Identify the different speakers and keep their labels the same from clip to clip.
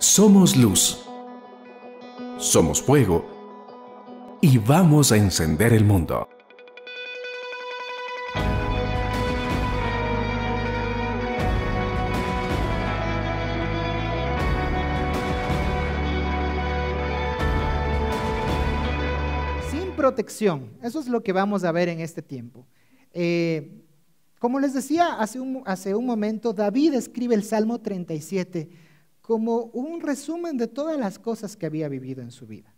Speaker 1: Somos luz, somos fuego y vamos a encender el mundo.
Speaker 2: Sin protección, eso es lo que vamos a ver en este tiempo. Como les decía hace un momento, David escribe el Salmo 37 como un resumen de todas las cosas que había vivido en su vida.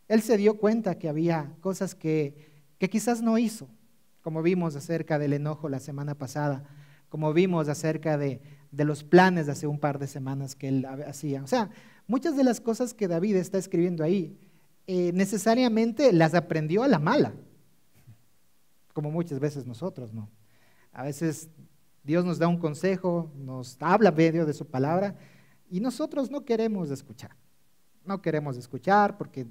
Speaker 2: Él se dio cuenta que había cosas que quizás no hizo, como vimos acerca del enojo la semana pasada, como vimos acerca de los planes de hace un par de semanas que él hacía. O sea, muchas de las cosas que David está escribiendo ahí, necesariamente las aprendió a la mala, como muchas veces nosotros, ¿no? A veces Dios nos da un consejo, nos habla medio de su palabra y nosotros no queremos escuchar. No queremos escuchar porque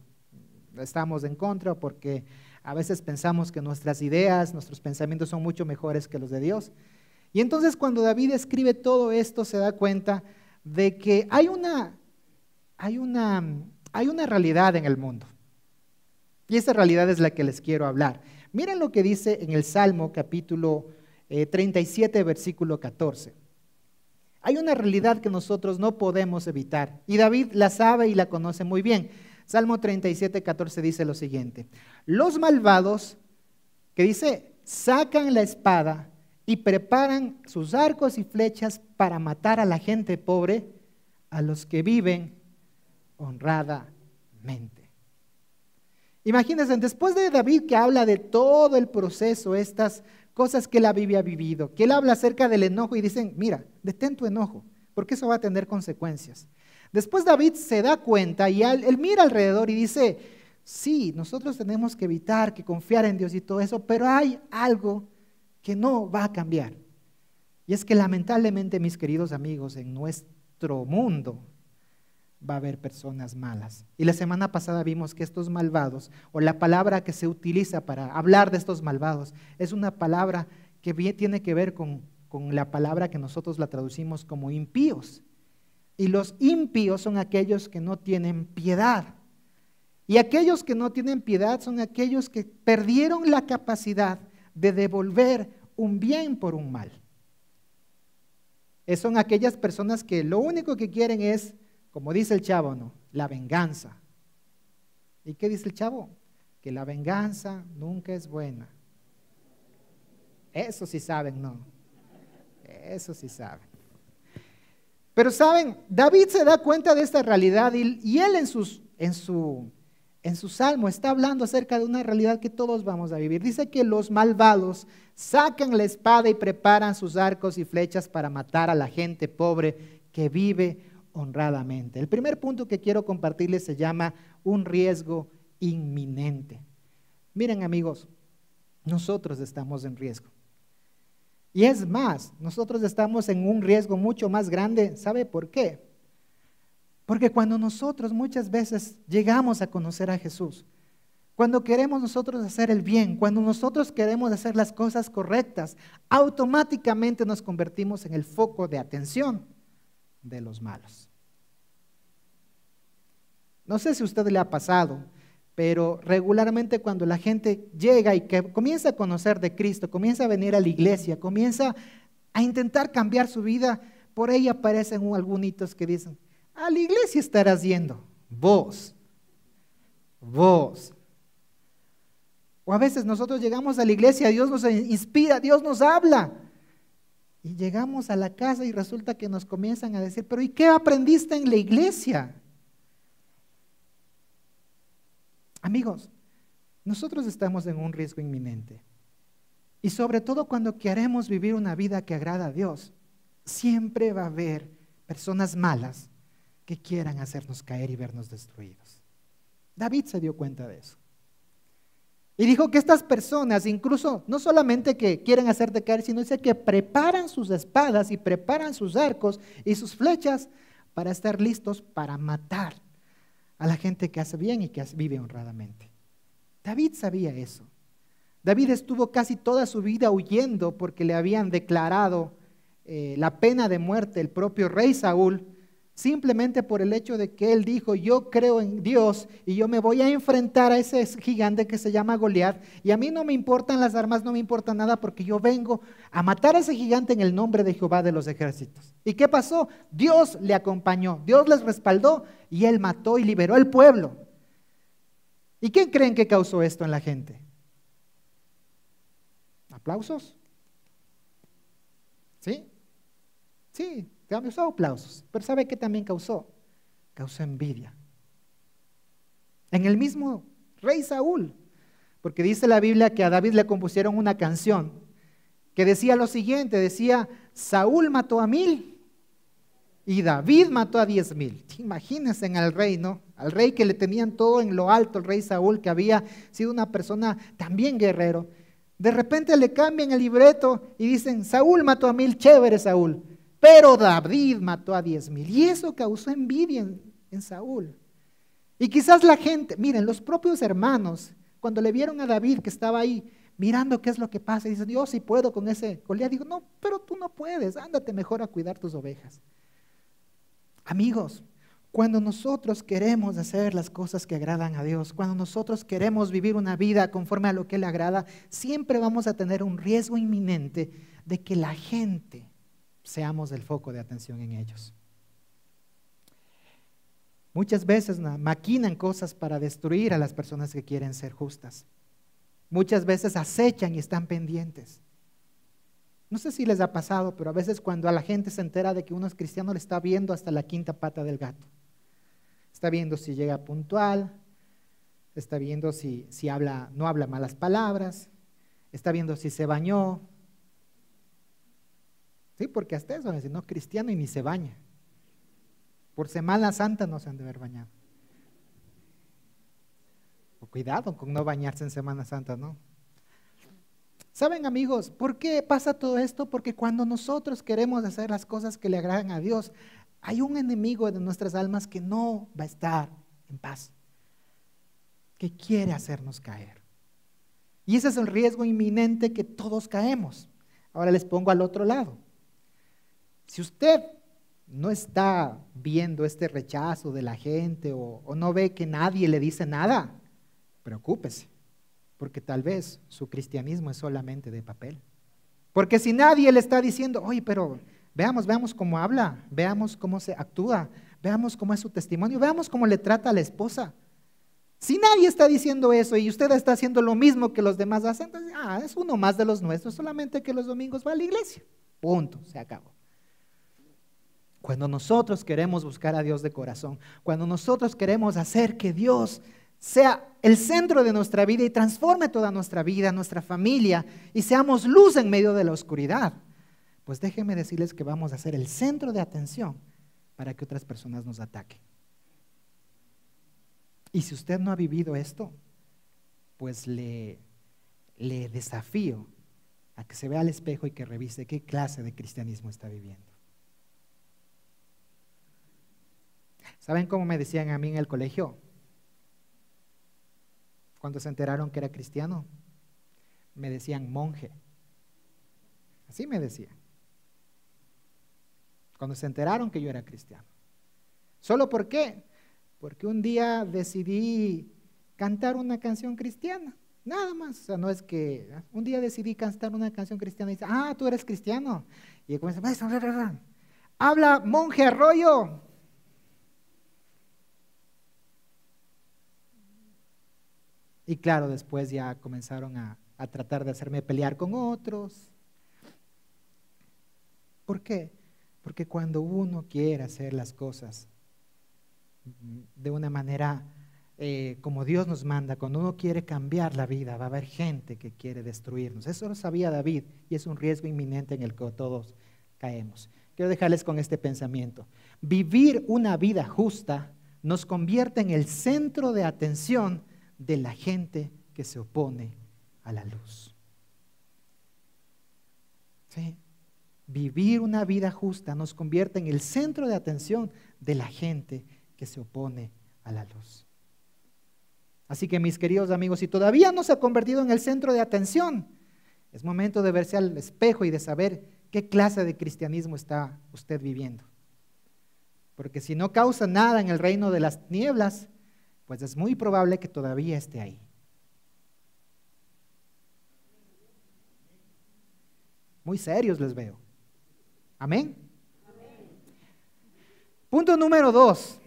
Speaker 2: estamos en contra, porque a veces pensamos que nuestras ideas, nuestros pensamientos son mucho mejores que los de Dios. Y entonces cuando David escribe todo esto se da cuenta de que hay una realidad en el mundo. Y esa realidad es la que les quiero hablar. Miren lo que dice en el Salmo capítulo 37, versículo 14. Hay una realidad que nosotros no podemos evitar y David la sabe y la conoce muy bien. Salmo 37, 14 dice lo siguiente: los malvados, que dice, sacan la espada y preparan sus arcos y flechas para matar a la gente pobre, a los que viven honradamente. Imagínense, después de David que habla de todo el proceso, estas cosas que él había vivido, que él habla acerca del enojo y dicen, mira, detén tu enojo, porque eso va a tener consecuencias. Después David se da cuenta y él mira alrededor y dice, sí, nosotros tenemos que evitar, que confiar en Dios y todo eso, pero hay algo que no va a cambiar. Y es que lamentablemente, mis queridos amigos, en nuestro mundo va a haber personas malas. Y la semana pasada vimos que estos malvados, o la palabra que se utiliza para hablar de estos malvados, es una palabra que tiene que ver con la palabra que nosotros la traducimos como impíos. Y los impíos son aquellos que no tienen piedad. Y aquellos que no tienen piedad son aquellos que perdieron la capacidad de devolver un bien por un mal. Son aquellas personas que lo único que quieren es, como dice el chavo, ¿no?, la venganza. ¿Y qué dice el chavo? Que la venganza nunca es buena. Eso sí saben, ¿no? Eso sí saben. Pero saben, David se da cuenta de esta realidad y él en su salmo está hablando acerca de una realidad que todos vamos a vivir. Dice que los malvados sacan la espada y preparan sus arcos y flechas para matar a la gente pobre que vive honradamente. El primer punto que quiero compartirles se llama un riesgo inminente. Miren, amigos, nosotros estamos en riesgo. Y es más, nosotros estamos en un riesgo mucho más grande. ¿Sabe por qué? Porque cuando nosotros muchas veces llegamos a conocer a Jesús, cuando queremos nosotros hacer el bien, cuando nosotros queremos hacer las cosas correctas, automáticamente nos convertimos en el foco de atención de los malos. No sé si a usted le ha pasado, pero regularmente cuando la gente llega y que comienza a conocer de Cristo, comienza a venir a la iglesia, comienza a intentar cambiar su vida, por ahí aparecen algunos que dicen, a la iglesia estarás yendo, vos. O a veces nosotros llegamos a la iglesia, Dios nos inspira, Dios nos habla. Y llegamos a la casa y resulta que nos comienzan a decir, pero ¿y qué aprendiste en la iglesia? Amigos, nosotros estamos en un riesgo inminente. Y sobre todo cuando queremos vivir una vida que agrada a Dios, siempre va a haber personas malas que quieran hacernos caer y vernos destruidos. David se dio cuenta de eso. Y dijo que estas personas, incluso no solamente que quieren hacerte caer, sino dice que preparan sus espadas y preparan sus arcos y sus flechas para estar listos para matar a la gente que hace bien y que vive honradamente. David sabía eso. David estuvo casi toda su vida huyendo porque le habían declarado la pena de muerte el propio rey Saúl simplemente por el hecho de que él dijo, yo creo en Dios y yo me voy a enfrentar a ese gigante que se llama Goliat, y a mí no me importan las armas, no me importa nada, porque yo vengo a matar a ese gigante en el nombre de Jehová de los ejércitos. ¿Y qué pasó? Dios le acompañó, Dios les respaldó y él mató y liberó al pueblo. ¿Y qué creen que causó esto en la gente? ¿Aplausos? ¿Sí? Sí, causó aplausos, pero ¿sabe qué también causó? Causó envidia. En el mismo rey Saúl, porque dice la Biblia que a David le compusieron una canción que decía lo siguiente, decía, Saúl mató a 1000 y David mató a 10,000. Imagínense al rey, ¿no? Al rey que le tenían todo en lo alto, el rey Saúl, que había sido una persona también guerrero. De repente le cambian el libreto y dicen, Saúl mató a 1000, chévere Saúl, pero David mató a 10,000. Y eso causó envidia en Saúl. Y quizás la gente, miren, los propios hermanos, cuando le vieron a David que estaba ahí mirando qué es lo que pasa, y dicen, yo sí puedo con ese Goliat. Digo, no, pero tú no puedes, ándate mejor a cuidar tus ovejas. Amigos, cuando nosotros queremos hacer las cosas que agradan a Dios, cuando nosotros queremos vivir una vida conforme a lo que le agrada, siempre vamos a tener un riesgo inminente de que la gente seamos el foco de atención en ellos. Muchas veces maquinan cosas para destruir a las personas que quieren ser justas. Muchas veces acechan y están pendientes. No sé si les ha pasado, pero a veces cuando a la gente se entera de que uno es cristiano, le está viendo hasta la quinta pata del gato. Está viendo si llega puntual, está viendo si no habla malas palabras, está viendo si se bañó. Sí, porque hasta eso, si no, cristiano y ni se baña. Por Semana Santa no se han de haber bañado. O cuidado con no bañarse en Semana Santa, ¿no? ¿Saben, amigos, por qué pasa todo esto? Porque cuando nosotros queremos hacer las cosas que le agradan a Dios, hay un enemigo de nuestras almas que no va a estar en paz, que quiere hacernos caer. Y ese es el riesgo inminente que todos caemos. Ahora les pongo al otro lado. Si usted no está viendo este rechazo de la gente o no ve que nadie le dice nada, preocúpese, porque tal vez su cristianismo es solamente de papel. Porque si nadie le está diciendo, oye, pero veamos cómo habla, veamos cómo se actúa, veamos cómo es su testimonio, veamos cómo le trata a la esposa. Si nadie está diciendo eso y usted está haciendo lo mismo que los demás hacen, entonces, es uno más de los nuestros, solamente que los domingos va a la iglesia. Punto, se acabó. Cuando nosotros queremos buscar a Dios de corazón, cuando nosotros queremos hacer que Dios sea el centro de nuestra vida y transforme toda nuestra vida, nuestra familia, y seamos luz en medio de la oscuridad, pues déjenme decirles que vamos a ser el centro de atención para que otras personas nos ataquen. Y si usted no ha vivido esto, pues le desafío a que se vea al espejo y que revise qué clase de cristianismo está viviendo. ¿Saben cómo me decían a mí en el colegio? Cuando se enteraron que era cristiano, me decían monje. Así me decían. Cuando se enteraron que yo era cristiano. ¿Solo por qué? Porque un día decidí cantar una canción cristiana. Nada más. O sea, no es que un día decidí cantar una canción cristiana y dice, tú eres cristiano. Y comienza, habla monje Arroyo. Y claro, después ya comenzaron a tratar de hacerme pelear con otros. ¿Por qué? Porque cuando uno quiere hacer las cosas de una manera como Dios nos manda, cuando uno quiere cambiar la vida, va a haber gente que quiere destruirnos. Eso lo sabía David y es un riesgo inminente en el que todos caemos. Quiero dejarles con este pensamiento. Vivir una vida justa nos convierte en el centro de atención de la gente que se opone a la luz. ¿Sí? Vivir una vida justa nos convierte en el centro de atención de la gente que se opone a la luz. Así que mis queridos amigos, si todavía no se ha convertido en el centro de atención, es momento de verse al espejo y de saber qué clase de cristianismo está usted viviendo. Porque si no causa nada en el reino de las tinieblas, pues es muy probable que todavía esté ahí. Muy serios les veo. Amén. Punto número 2.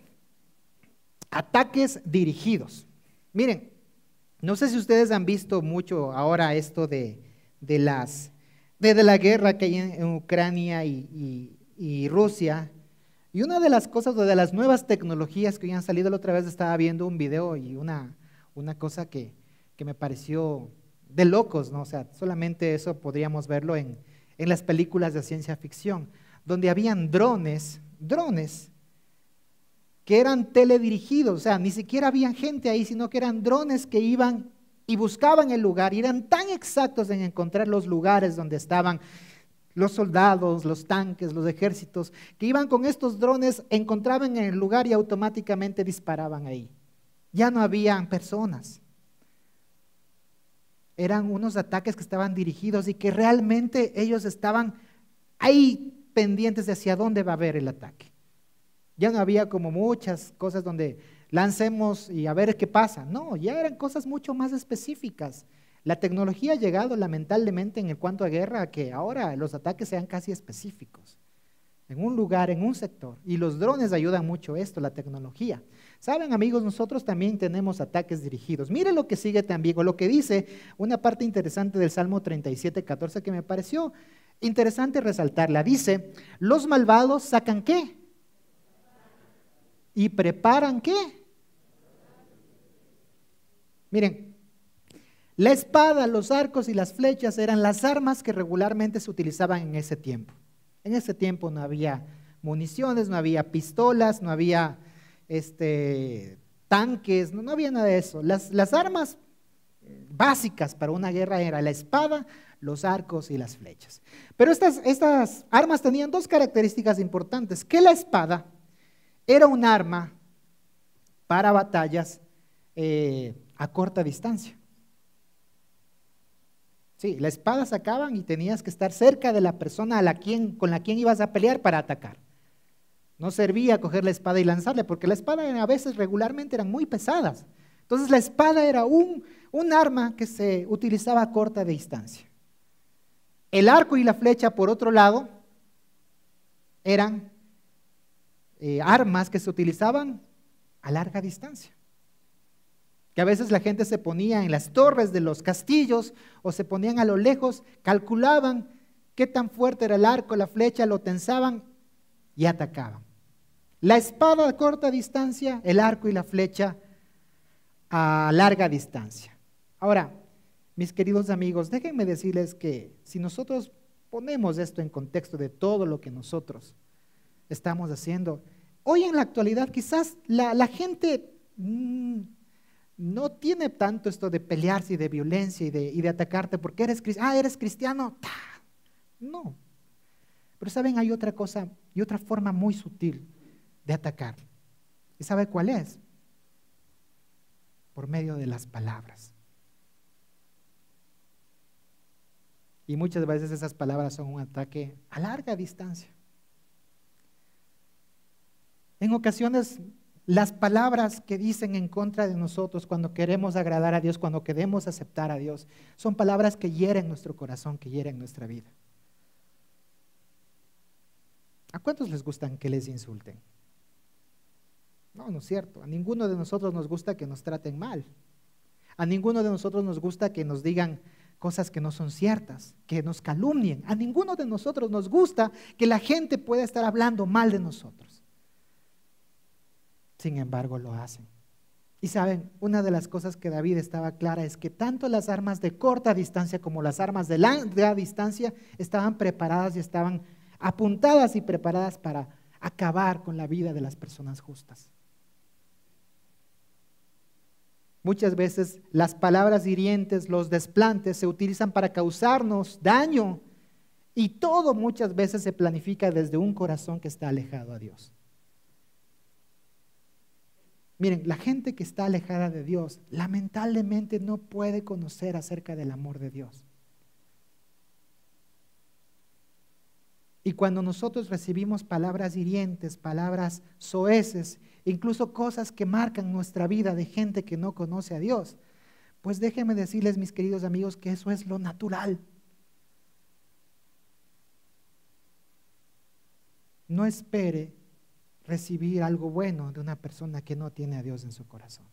Speaker 2: Ataques dirigidos. Miren, no sé si ustedes han visto mucho ahora esto de la guerra que hay en Ucrania y Rusia. Y una de las cosas, de las nuevas tecnologías que hoy han salido, la otra vez estaba viendo un video y una cosa que me pareció de locos, ¿no? O sea, solamente eso podríamos verlo en las películas de ciencia ficción, donde habían drones que eran teledirigidos, o sea, ni siquiera había gente ahí, sino que eran drones que iban y buscaban el lugar y eran tan exactos en encontrar los lugares donde estaban los soldados, los tanques, los ejércitos, que iban con estos drones, encontraban en el lugar y automáticamente disparaban ahí. Ya no habían personas. Eran unos ataques que estaban dirigidos y que realmente ellos estaban ahí pendientes de hacia dónde va a haber el ataque. Ya no había como muchas cosas donde lancemos y a ver qué pasa. No, ya eran cosas mucho más específicas. La tecnología ha llegado lamentablemente en cuanto a guerra a que ahora los ataques sean casi específicos, en un lugar, en un sector. Y los drones ayudan mucho esto, la tecnología. Saben, amigos, nosotros también tenemos ataques dirigidos. Mire lo que sigue también, o lo que dice una parte interesante del Salmo 37:14 que me pareció interesante resaltarla. Dice, los malvados sacan ¿qué? ¿Y preparan qué? Miren, la espada, los arcos y las flechas eran las armas que regularmente se utilizaban en ese tiempo. En ese tiempo no había municiones, no había pistolas, no había tanques, no había nada de eso. Las armas básicas para una guerra era la espada, los arcos y las flechas. Pero estas armas tenían dos características importantes, que la espada era un arma para batallas a corta distancia. Sí, la espada sacaban y tenías que estar cerca de la persona con la quien ibas a pelear para atacar. No servía coger la espada y lanzarle, porque la espada a veces regularmente eran muy pesadas. Entonces la espada era un arma que se utilizaba a corta distancia. El arco y la flecha, por otro lado, eran armas que se utilizaban a larga distancia. Que a veces la gente se ponía en las torres de los castillos o se ponían a lo lejos, calculaban qué tan fuerte era el arco, la flecha, lo tensaban y atacaban. La espada a corta distancia, el arco y la flecha a larga distancia. Ahora, mis queridos amigos, déjenme decirles que si nosotros ponemos esto en contexto de todo lo que nosotros estamos haciendo, hoy en la actualidad quizás la gente no tiene tanto esto de pelearse y de violencia y de atacarte porque eres cristiano. No. Pero saben, hay otra cosa y otra forma muy sutil de atacar. ¿Y sabe cuál es? Por medio de las palabras. Y muchas veces esas palabras son un ataque a larga distancia. En ocasiones, las palabras que dicen en contra de nosotros cuando queremos agradar a Dios, cuando queremos aceptar a Dios, son palabras que hieren nuestro corazón, que hieren nuestra vida. ¿A cuántos les gustan que les insulten? No, no es cierto. A ninguno de nosotros nos gusta que nos traten mal. A ninguno de nosotros nos gusta que nos digan cosas que no son ciertas, que nos calumnien. A ninguno de nosotros nos gusta que la gente pueda estar hablando mal de nosotros. Sin embargo, lo hacen. Y saben, una de las cosas que David estaba clara es que tanto las armas de corta distancia como las armas de larga distancia estaban preparadas y estaban apuntadas y preparadas para acabar con la vida de las personas justas. Muchas veces las palabras hirientes, los desplantes se utilizan para causarnos daño y todo muchas veces se planifica desde un corazón que está alejado a Dios. Miren, la gente que está alejada de Dios lamentablemente no puede conocer acerca del amor de Dios. Y cuando nosotros recibimos palabras hirientes, palabras soeces, incluso cosas que marcan nuestra vida de gente que no conoce a Dios, pues déjenme decirles, mis queridos amigos, que eso es lo natural. No espere recibir algo bueno de una persona que no tiene a Dios en su corazón.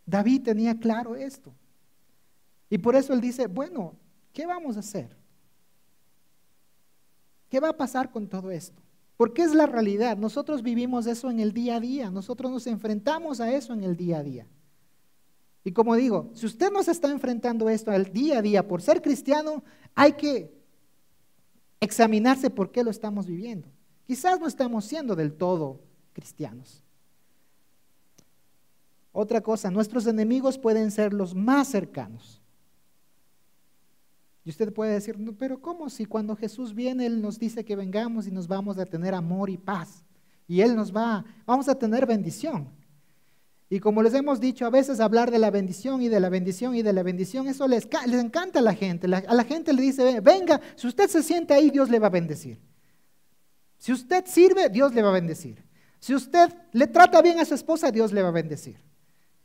Speaker 2: David tenía claro esto. Y por eso él dice, bueno, ¿qué vamos a hacer? ¿Qué va a pasar con todo esto? Porque es la realidad. Nosotros vivimos eso en el día a día. Nosotros nos enfrentamos a eso en el día a día. Y como digo, si usted no se está enfrentando esto al día a día por ser cristiano, hay que examinarse por qué lo estamos viviendo. Quizás no estamos siendo del todo cristianos. Otra cosa, nuestros enemigos pueden ser los más cercanos. Y usted puede decir, no, pero ¿cómo si cuando Jesús viene, Él nos dice que vengamos y nos vamos a tener amor y paz? Y Él vamos a tener bendición. Y como les hemos dicho, a veces hablar de la bendición y de la bendición y de la bendición, eso les encanta a la gente. A la gente le dice, venga, si usted se siente ahí, Dios le va a bendecir. Si usted sirve, Dios le va a bendecir. Si usted le trata bien a su esposa, Dios le va a bendecir.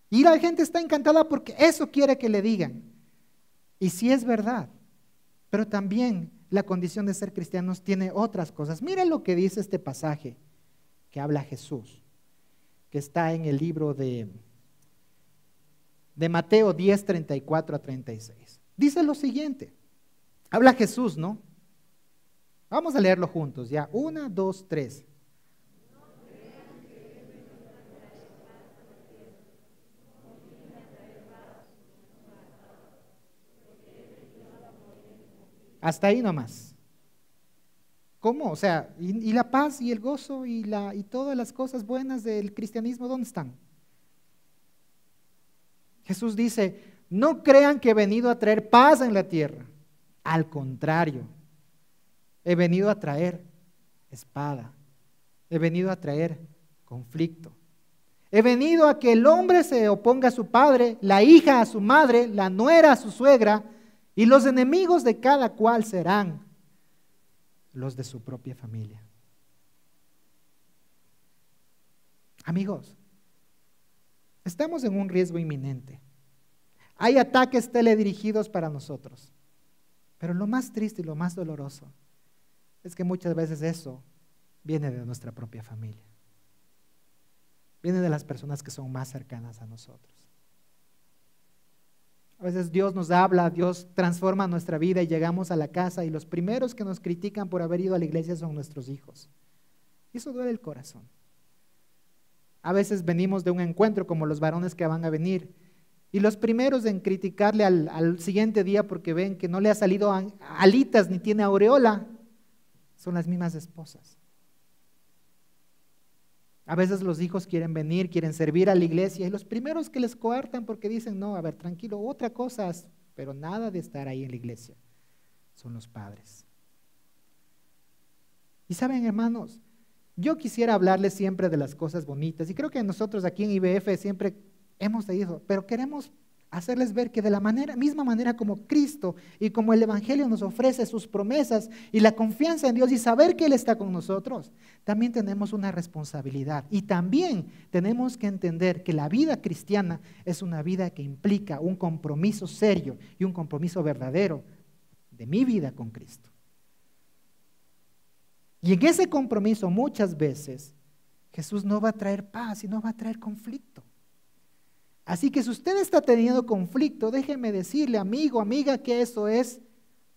Speaker 2: Y la gente está encantada porque eso quiere que le digan. Y sí es verdad. Pero también la condición de ser cristianos tiene otras cosas. Miren lo que dice este pasaje que habla Jesús, que está en el libro de Mateo 10, 34 a 36. Dice lo siguiente, habla Jesús, ¿no? Vamos a leerlo juntos, ya, 1, 2, 3. Hasta ahí nomás. ¿Cómo? O sea, ¿y la paz y el gozo y todas las cosas buenas del cristianismo, dónde están? Jesús dice, no crean que he venido a traer paz en la tierra. Al contrario, he venido a traer espada. He venido a traer conflicto. He venido a que el hombre se oponga a su padre, la hija a su madre, la nuera a su suegra, y los enemigos de cada cual serán los de su propia familia. Amigos, estamos en un riesgo inminente. Hay ataques teledirigidos para nosotros. Pero lo más triste y lo más doloroso es que muchas veces eso viene de nuestra propia familia. Viene de las personas que son más cercanas a nosotros. A veces Dios nos habla, Dios transforma nuestra vida y llegamos a la casa y los primeros que nos critican por haber ido a la iglesia son nuestros hijos. Y eso duele el corazón. A veces venimos de un encuentro como los varones que van a venir y los primeros en criticarle al siguiente día porque ven que no le ha salido alitas ni tiene aureola son las mismas esposas. A veces los hijos quieren venir, quieren servir a la iglesia y los primeros que les coartan porque dicen, no, a ver, tranquilo, otra cosa, pero nada de estar ahí en la iglesia, son los padres. Y saben, hermanos, yo quisiera hablarles siempre de las cosas bonitas y creo que nosotros aquí en IBF siempre hemos dicho, pero queremos hacerles ver que de la misma manera como Cristo y como el Evangelio nos ofrece sus promesas y la confianza en Dios y saber que Él está con nosotros, también tenemos una responsabilidad y también tenemos que entender que la vida cristiana es una vida que implica un compromiso serio y un compromiso verdadero de mi vida con Cristo. Y en ese compromiso muchas veces Jesús no va a traer paz y no va a traer conflicto. Así que si usted está teniendo conflicto, déjeme decirle, amigo, amiga, que eso es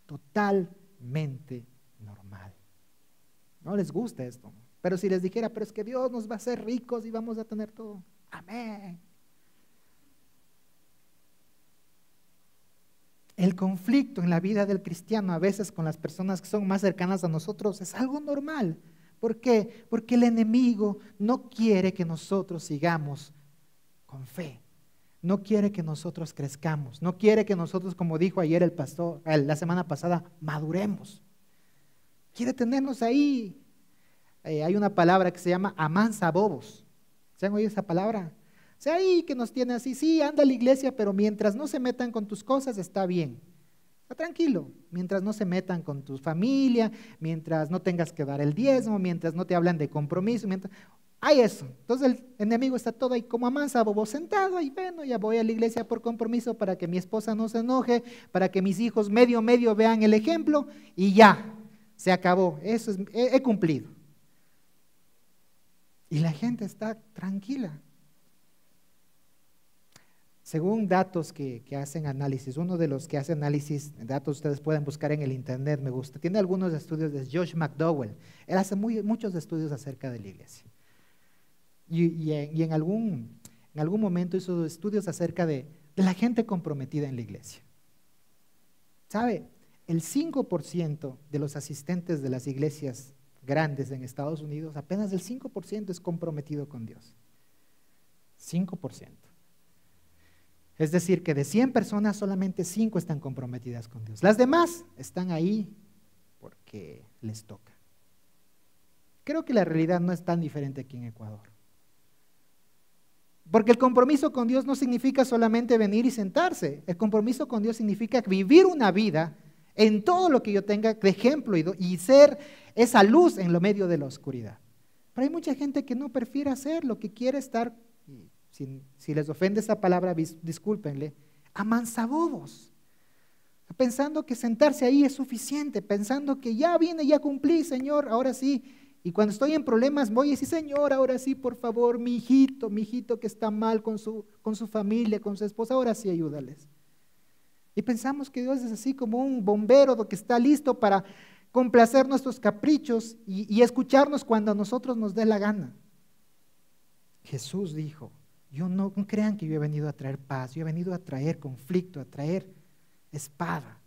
Speaker 2: totalmente normal. No les gusta esto, pero si les dijera, pero es que Dios nos va a hacer ricos y vamos a tener todo. Amén. El conflicto en la vida del cristiano, a veces con las personas que son más cercanas a nosotros, es algo normal. ¿Por qué? Porque el enemigo no quiere que nosotros sigamos con fe. No quiere que nosotros crezcamos, no quiere que nosotros, como dijo ayer el pastor, la semana pasada, maduremos. Quiere tenernos ahí. Hay una palabra que se llama amansabobos. ¿Se han oído esa palabra? O sea, ahí que nos tiene así, sí, anda a la iglesia, pero mientras no se metan con tus cosas está bien. Está tranquilo, mientras no se metan con tu familia, mientras no tengas que dar el diezmo, mientras no te hablan de compromiso, hay eso. Entonces el enemigo está todo ahí como amansa, bobo, sentado y bueno, ya voy a la iglesia por compromiso para que mi esposa no se enoje, para que mis hijos medio vean el ejemplo y ya, se acabó, eso es, he cumplido. Y la gente está tranquila. Según datos que hacen análisis, uno de los que hace análisis, datos ustedes pueden buscar en el internet, me gusta, tiene algunos estudios de Josh McDowell. Él hace muchos estudios acerca de la iglesia. Y en algún momento hizo estudios acerca de la gente comprometida en la iglesia. ¿Sabe? El 5% de los asistentes de las iglesias grandes en Estados Unidos, apenas el 5% es comprometido con Dios. 5%. Es decir, que de 100 personas solamente 5 están comprometidas con Dios. Las demás están ahí porque les toca. Creo que la realidad no es tan diferente aquí en Ecuador. Porque el compromiso con Dios no significa solamente venir y sentarse. El compromiso con Dios significa vivir una vida en todo lo que yo tenga de ejemplo y ser esa luz en lo medio de la oscuridad. Pero hay mucha gente que no prefiere hacer lo que quiere estar, si les ofende esa palabra, discúlpenle, amansabobos, pensando que sentarse ahí es suficiente, pensando que ya vine, ya cumplí, Señor, ahora sí. Y cuando estoy en problemas voy y decir, Señor, ahora sí, por favor, mi hijito que está mal con su familia, con su esposa, ahora sí ayúdales. Y pensamos que Dios es así como un bombero que está listo para complacer nuestros caprichos y escucharnos cuando a nosotros nos dé la gana. Jesús dijo, no crean que yo he venido a traer paz, yo he venido a traer conflicto, a traer espada.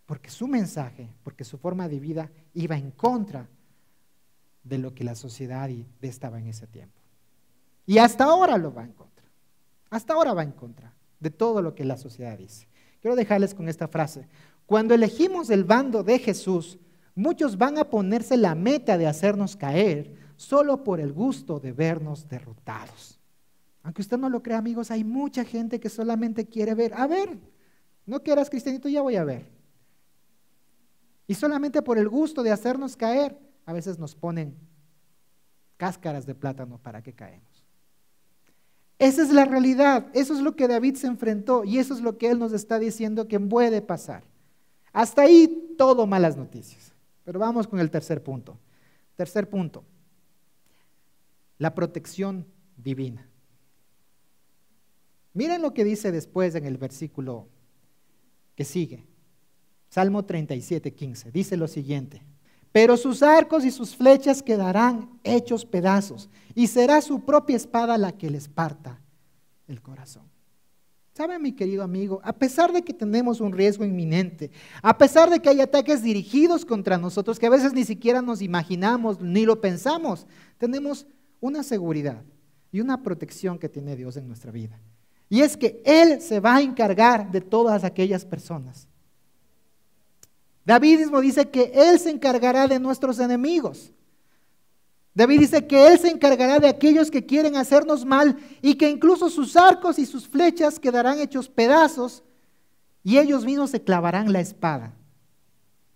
Speaker 2: Porque su mensaje, porque su forma de vida iba en contra de lo que la sociedad estaba en ese tiempo. Y hasta ahora lo va en contra. Hasta ahora va en contra de todo lo que la sociedad dice. Quiero dejarles con esta frase. Cuando elegimos el bando de Jesús, muchos van a ponerse la meta de hacernos caer solo por el gusto de vernos derrotados. Aunque usted no lo crea, amigos, hay mucha gente que solamente quiere ver, a ver, no que eras cristianito, ya voy a ver. Y solamente por el gusto de hacernos caer, a veces nos ponen cáscaras de plátano para que caemos. Esa es la realidad, eso es lo que David se enfrentó y eso es lo que él nos está diciendo que puede pasar. Hasta ahí todo malas noticias, pero vamos con el tercer punto. Tercer punto, la protección divina. Miren lo que dice después en el versículo que sigue, Salmo 37:15, dice lo siguiente: pero sus arcos y sus flechas quedarán hechos pedazos, y será su propia espada la que les parta el corazón. ¿Sabe, mi querido amigo? A pesar de que tenemos un riesgo inminente, a pesar de que hay ataques dirigidos contra nosotros, que a veces ni siquiera nos imaginamos, ni lo pensamos, tenemos una seguridad y una protección que tiene Dios en nuestra vida. Y es que Él se va a encargar de todas aquellas personas. David mismo dice que Él se encargará de nuestros enemigos. David dice que Él se encargará de aquellos que quieren hacernos mal y que incluso sus arcos y sus flechas quedarán hechos pedazos y ellos mismos se clavarán la espada.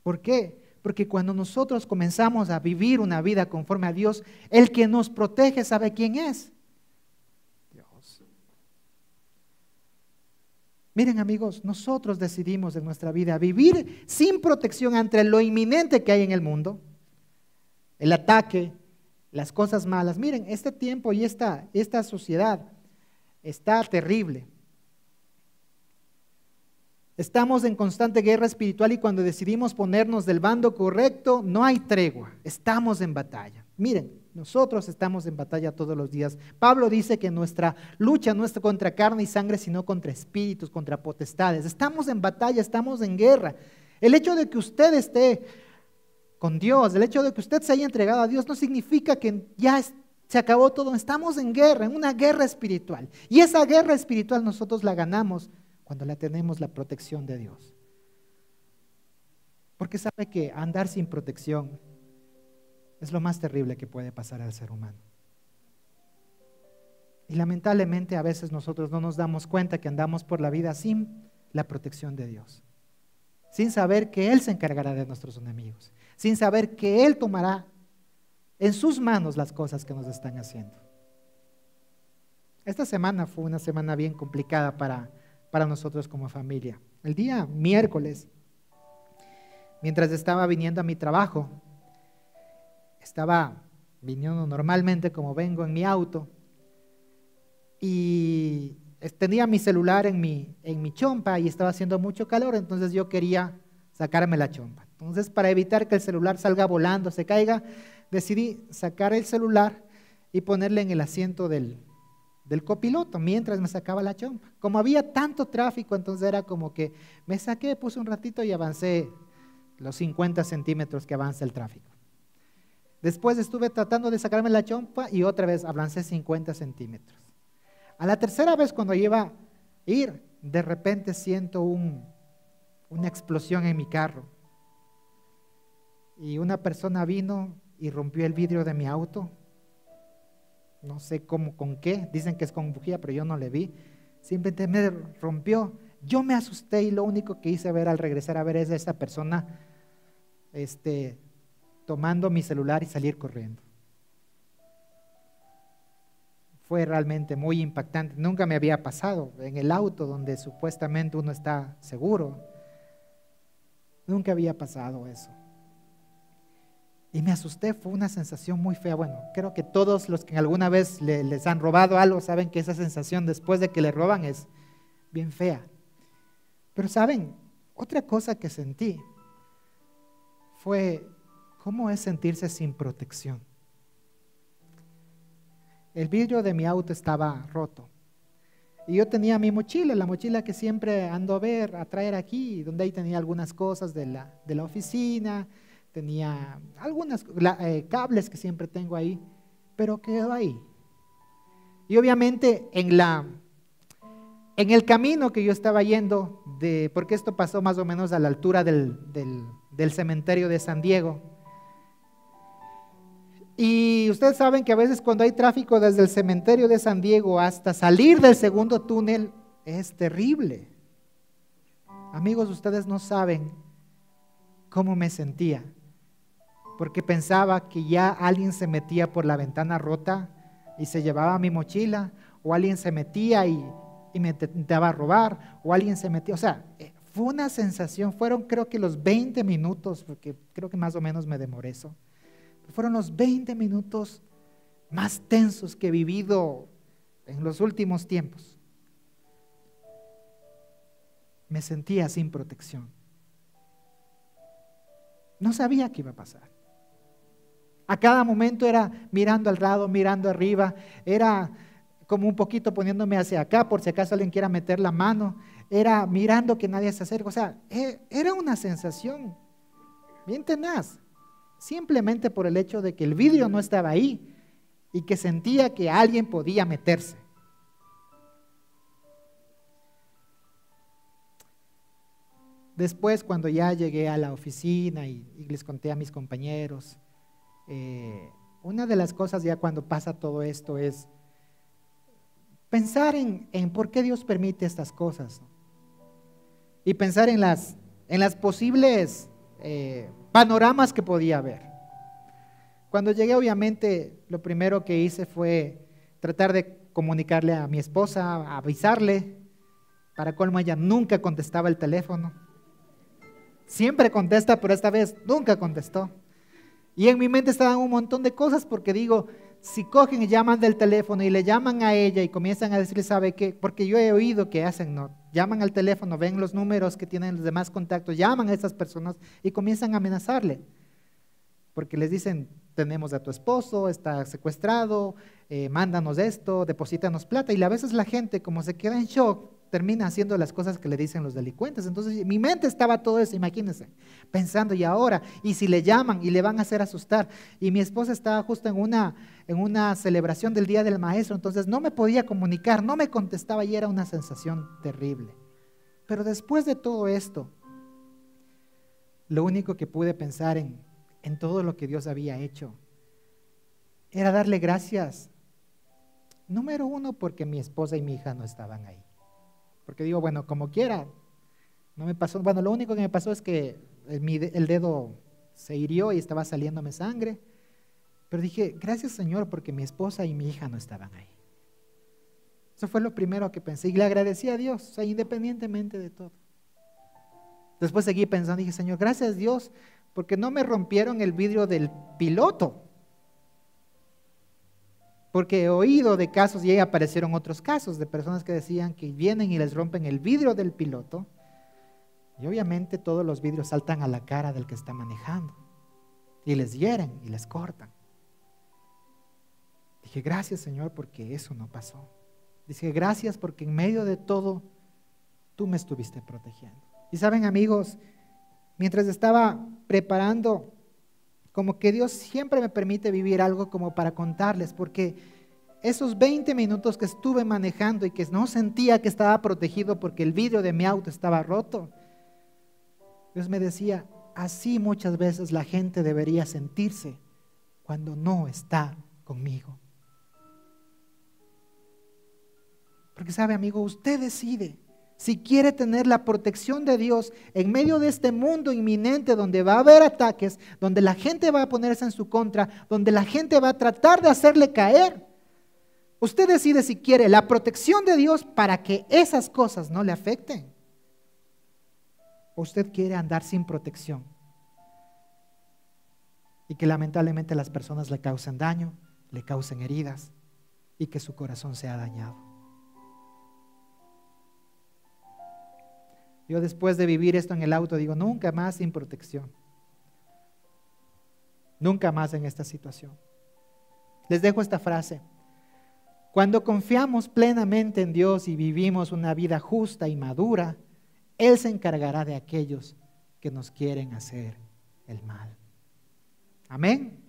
Speaker 2: ¿Por qué? Porque cuando nosotros comenzamos a vivir una vida conforme a Dios, el que nos protege, ¿sabe quién es? Dios. Miren, amigos, nosotros decidimos en nuestra vida vivir sin protección ante lo inminente que hay en el mundo, el ataque, las cosas malas. Miren, este tiempo y esta sociedad está terrible. Estamos en constante guerra espiritual y cuando decidimos ponernos del bando correcto, no hay tregua, estamos en batalla. Miren, nosotros estamos en batalla todos los días. Pablo dice que nuestra lucha no es contra carne y sangre, sino contra espíritus, contra potestades. Estamos en batalla, estamos en guerra. El hecho de que usted esté con Dios, el hecho de que usted se haya entregado a Dios no significa que ya se acabó todo. Estamos en guerra, en una guerra espiritual. Y esa guerra espiritual nosotros la ganamos cuando la tenemos la protección de Dios. Porque sabe que andar sin protección es lo más terrible que puede pasar al ser humano. Y lamentablemente a veces nosotros no nos damos cuenta que andamos por la vida sin la protección de Dios. sin saber que Él se encargará de nuestros enemigos, sin saber que Él tomará en sus manos las cosas que nos están haciendo. Esta semana fue una semana bien complicada para nosotros como familia. El día miércoles, mientras estaba viniendo a mi trabajo, estaba viniendo normalmente como vengo en mi auto y tenía mi celular en mi chompa y estaba haciendo mucho calor, entonces yo quería sacarme la chompa. Entonces, para evitar que el celular salga volando, se caiga, decidí sacar el celular y ponerle en el asiento del copiloto mientras me sacaba la chompa. Como había tanto tráfico, entonces era como que me saqué, puse un ratito y avancé los 50 centímetros que avanza el tráfico. Después estuve tratando de sacarme la chompa y otra vez avancé 50 centímetros. A la tercera vez, cuando iba a ir, de repente siento una explosión en mi carro. Y una persona vino y rompió el vidrio de mi auto. No sé cómo, con qué, dicen que es con bujía, pero yo no le vi. Simplemente me rompió. Yo me asusté y lo único que hice ver al regresar a ver es a esa persona tomando mi celular y salir corriendo. Fue realmente muy impactante. Nunca me había pasado en el auto donde supuestamente uno está seguro. Nunca había pasado eso. Y me asusté, fue una sensación muy fea. Bueno, creo que todos los que alguna vez les han robado algo saben que esa sensación después de que le roban es bien fea. Pero saben, otra cosa que sentí fue cómo es sentirse sin protección. El vidrio de mi auto estaba roto. Y yo tenía mi mochila, la mochila que siempre ando a traer aquí, donde ahí tenía algunas cosas de la oficina, tenía algunos cables que siempre tengo ahí, pero quedó ahí. Y obviamente en el camino que yo estaba yendo, porque esto pasó más o menos a la altura del cementerio de San Diego, y ustedes saben que a veces cuando hay tráfico desde el cementerio de San Diego hasta salir del segundo túnel es terrible. Amigos, ustedes no saben cómo me sentía, porque pensaba que ya alguien se metía por la ventana rota y se llevaba mi mochila, o alguien se metía y me intentaba robar, o alguien se metía, o sea, fue una sensación, fueron creo que los 20 minutos, porque creo que más o menos me demoré eso. Fueron los 20 minutos más tensos que he vivido en los últimos tiempos. Me sentía sin protección. No sabía qué iba a pasar. A cada momento era mirando al lado, mirando arriba, era como un poquito poniéndome hacia acá por si acaso alguien quiera meter la mano, era mirando que nadie se acerque, o sea, era una sensación bien tenaz. Simplemente por el hecho de que el vidrio no estaba ahí y que sentía que alguien podía meterse. Después, cuando ya llegué a la oficina y les conté a mis compañeros, una de las cosas ya cuando pasa todo esto es pensar en por qué Dios permite estas cosas, ¿no? Y pensar en las posibles panoramas que podía haber. Cuando llegué, obviamente, lo primero que hice fue tratar de comunicarle a mi esposa, avisarle. Para colmo, ella nunca contestaba el teléfono. Siempre contesta, pero esta vez nunca contestó. Y en mi mente estaban un montón de cosas, porque digo, si cogen y llaman del teléfono y le llaman a ella y comienzan a decirle, ¿sabe qué? Porque yo he oído que hacen, ¿no? Llaman al teléfono, ven los números que tienen los demás contactos, llaman a esas personas y comienzan a amenazarle. Porque les dicen, tenemos a tu esposo, está secuestrado, mándanos esto, deposítanos plata. Y a veces la gente, como se queda en shock, termina haciendo las cosas que le dicen los delincuentes. Entonces mi mente estaba todo eso, imagínense, pensando, y ahora, y si le llaman y le van a hacer asustar. Y mi esposa estaba justo en una celebración del Día del Maestro, entonces no me podía comunicar, no me contestaba y era una sensación terrible. Pero después de todo esto, lo único que pude pensar en todo lo que Dios había hecho era darle gracias. Número uno, porque mi esposa y mi hija no estaban ahí. Porque digo, bueno, como quiera, No me pasó, bueno, lo único que me pasó es que el dedo se hirió y estaba saliéndome sangre. Pero dije, gracias Señor, porque mi esposa y mi hija no estaban ahí. Eso fue lo primero que pensé y le agradecí a Dios, o sea, independientemente de todo. Después seguí pensando, dije, Señor, gracias Dios, porque no me rompieron el vidrio del piloto. Porque he oído de casos, y ahí aparecieron otros casos, de personas que decían que vienen y les rompen el vidrio del piloto, y obviamente todos los vidrios saltan a la cara del que está manejando, y les hieren y les cortan. Dije, gracias Señor, porque eso no pasó. Dije, gracias porque en medio de todo, tú me estuviste protegiendo. Y saben, amigos, mientras estaba preparando, como que Dios siempre me permite vivir algo como para contarles, porque esos 20 minutos que estuve manejando y que no sentía que estaba protegido porque el vidrio de mi auto estaba roto, Dios me decía, así muchas veces la gente debería sentirse cuando no está conmigo. Porque sabe, amigo, usted decide si quiere tener la protección de Dios en medio de este mundo inminente donde va a haber ataques, donde la gente va a ponerse en su contra, donde la gente va a tratar de hacerle caer. Usted decide si quiere la protección de Dios para que esas cosas no le afecten. O usted quiere andar sin protección y que lamentablemente las personas le causen daño, le causen heridas y que su corazón sea dañado. Yo después de vivir esto en el auto digo, nunca más sin protección. Nunca más en esta situación. Les dejo esta frase. Cuando confiamos plenamente en Dios y vivimos una vida justa y madura, Él se encargará de aquellos que nos quieren hacer el mal. Amén.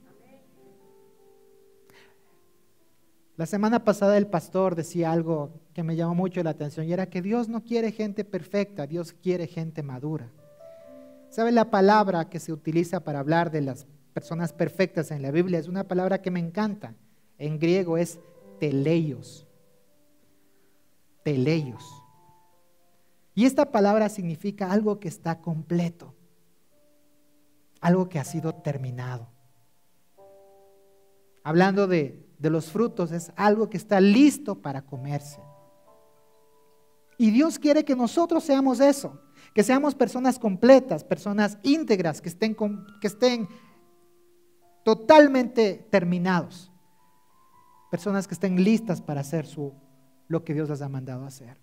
Speaker 2: La semana pasada el pastor decía algo que me llamó mucho la atención y era que Dios no quiere gente perfecta, Dios quiere gente madura. ¿Sabe? La palabra que se utiliza para hablar de las personas perfectas en la Biblia es una palabra que me encanta. En griego es teleios. Teleios. Y esta palabra significa algo que está completo, algo que ha sido terminado. Hablando de los frutos, es algo que está listo para comerse. Y Dios quiere que nosotros seamos eso, que seamos personas completas, personas íntegras, que estén totalmente terminados, personas que estén listas para hacer lo que Dios les ha mandado a hacer.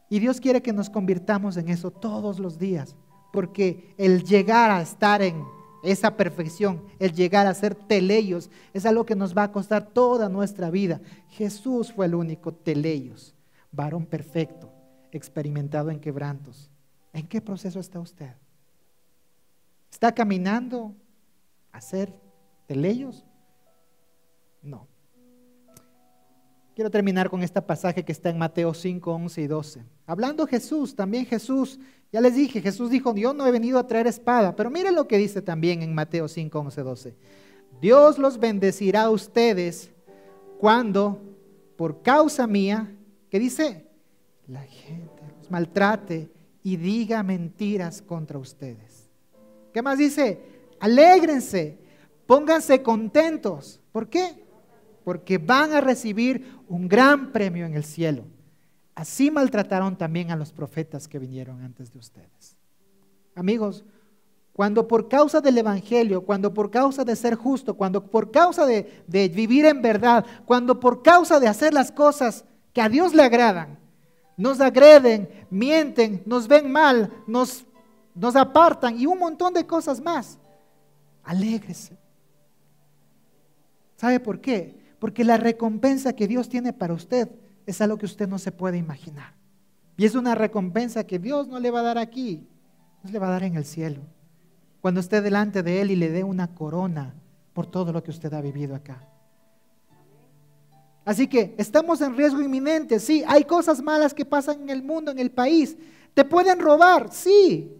Speaker 2: Y Dios quiere que nos convirtamos en eso todos los días, porque el llegar a estar en esa perfección, el llegar a ser teleios, es algo que nos va a costar toda nuestra vida. Jesús fue el único teleios, varón perfecto, experimentado en quebrantos. ¿En qué proceso está usted? ¿Está caminando a ser teleios? No. Quiero terminar con este pasaje que está en Mateo 5, 11 y 12. Hablando Jesús, también Jesús, ya les dije, Jesús dijo, yo no he venido a traer espada, pero miren lo que dice también en Mateo 5, 11, 12. Dios los bendecirá a ustedes cuando, por causa mía, ¿qué dice? La gente los maltrate y diga mentiras contra ustedes. ¿Qué más dice? Alégrense, pónganse contentos. ¿Por qué? Porque van a recibir un gran premio en el cielo. Así maltrataron también a los profetas que vinieron antes de ustedes. Amigos, cuando por causa del evangelio, cuando por causa de ser justo, cuando por causa de vivir en verdad, cuando por causa de hacer las cosas que a Dios le agradan, nos agreden, mienten, nos ven mal, nos apartan y un montón de cosas más, alégrese. ¿Sabe por qué? Porque la recompensa que Dios tiene para usted es algo que usted no se puede imaginar. Y es una recompensa que Dios no le va a dar aquí, Dios le va a dar en el cielo. Cuando esté delante de Él y le dé una corona por todo lo que usted ha vivido acá. Así que estamos en riesgo inminente, sí, hay cosas malas que pasan en el mundo, en el país. ¿Te pueden robar? Sí.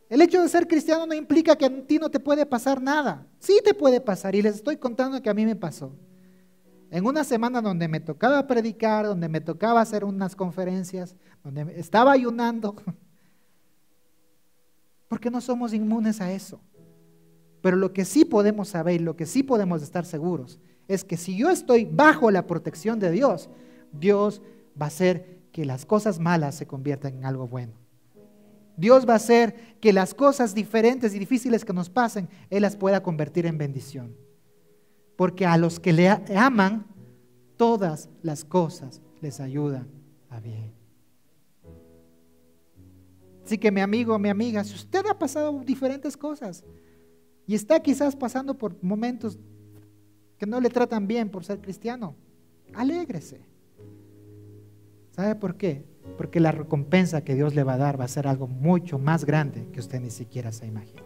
Speaker 2: El hecho de ser cristiano no implica que a ti no te puede pasar nada. Sí te puede pasar y les estoy contando que a mí me pasó. En una semana donde me tocaba predicar, donde me tocaba hacer unas conferencias, donde estaba ayunando, porque no somos inmunes a eso. Pero lo que sí podemos saber, lo que sí podemos estar seguros, es que si yo estoy bajo la protección de Dios, Dios va a hacer que las cosas malas se conviertan en algo bueno. Dios va a hacer que las cosas diferentes y difíciles que nos pasen, Él las pueda convertir en bendición. Porque a los que le aman, todas las cosas les ayudan a bien. Así que mi amigo, mi amiga, si usted ha pasado diferentes cosas y está quizás pasando por momentos que no le tratan bien por ser cristiano, alégrese. ¿Sabe por qué? Porque la recompensa que Dios le va a dar va a ser algo mucho más grande que usted ni siquiera se imagina.